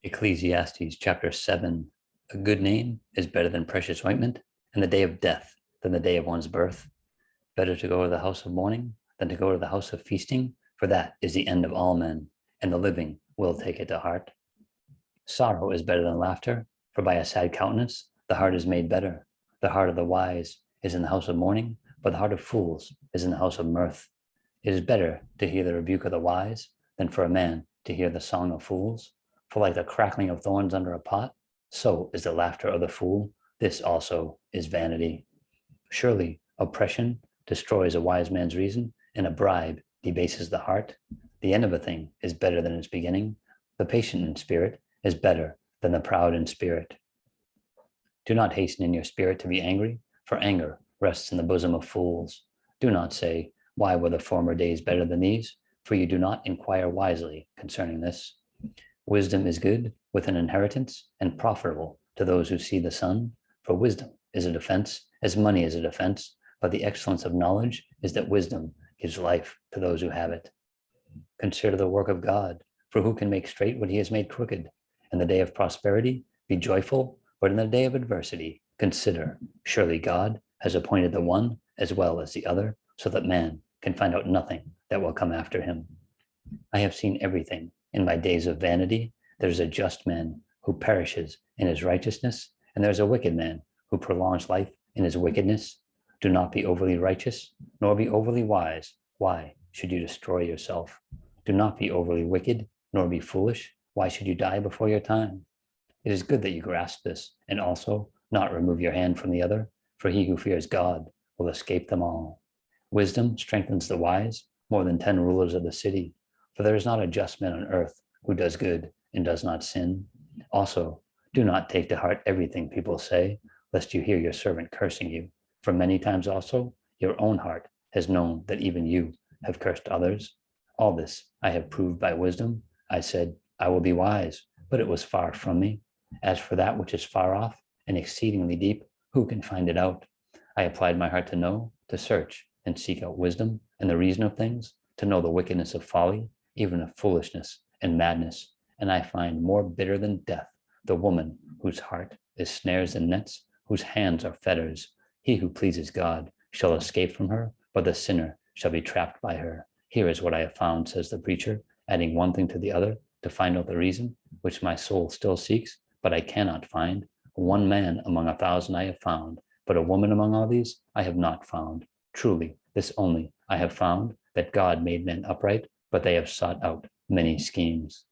Ecclesiastes chapter 7. A good name is better than precious ointment, and the day of death than the day of one's birth. Better to go to the house of mourning than to go to the house of feasting, for that is the end of all men, and the living will take it to heart. Sorrow is better than laughter, for by a sad countenance the heart is made better. The heart of the wise is in the house of mourning, but the heart of fools is in the house of mirth. It is better to hear the rebuke of the wise than for a man to hear the song of fools. For like the crackling of thorns under a pot, so is the laughter of the fool. This also is vanity. Surely oppression destroys a wise man's reason, and a bribe debases the heart. The end of a thing is better than its beginning. The patient in spirit is better than the proud in spirit. Do not hasten in your spirit to be angry, for anger rests in the bosom of fools. Do not say, why were the former days better than these? For you do not inquire wisely concerning this. Wisdom is good with an inheritance and profitable to those who see the sun. For wisdom is a defense, as money is a defense, but the excellence of knowledge is that wisdom gives life to those who have it. Consider the work of God, for who can make straight what he has made crooked? In the day of prosperity, be joyful, but in the day of adversity, consider, surely God has appointed the one as well as the other, so that man can find out nothing that will come after him. I have seen everything in my days of vanity. There's a just man who perishes in his righteousness, and there's a wicked man who prolongs life in his wickedness. Do not be overly righteous, nor be overly wise. Why should you destroy yourself? Do not be overly wicked, nor be foolish. Why should you die before your time? It is good that you grasp this, and also not remove your hand from the other, for he who fears God will escape them all. Wisdom strengthens the wise more than 10 rulers of the city, for there is not a just man on earth who does good and does not sin. Also, do not take to heart everything people say, lest you hear your servant cursing you. For many times also your own heart has known that even you have cursed others. All this I have proved by wisdom. I said, I will be wise, but it was far from me. As for that which is far off and exceedingly deep, who can find it out? I applied my heart to know, to search and seek out wisdom and the reason of things, to know the wickedness of folly, even of foolishness and madness. And I find more bitter than death the woman whose heart is snares and nets, whose hands are fetters. He who pleases God shall escape from her, but the sinner shall be trapped by her. Here is what I have found, says the preacher, adding one thing to the other to find out the reason, which my soul still seeks, but I cannot find. One man among 1,000 I have found, but a woman among all these I have not found. Truly, this only I have found, that God made men upright, but they have sought out many schemes.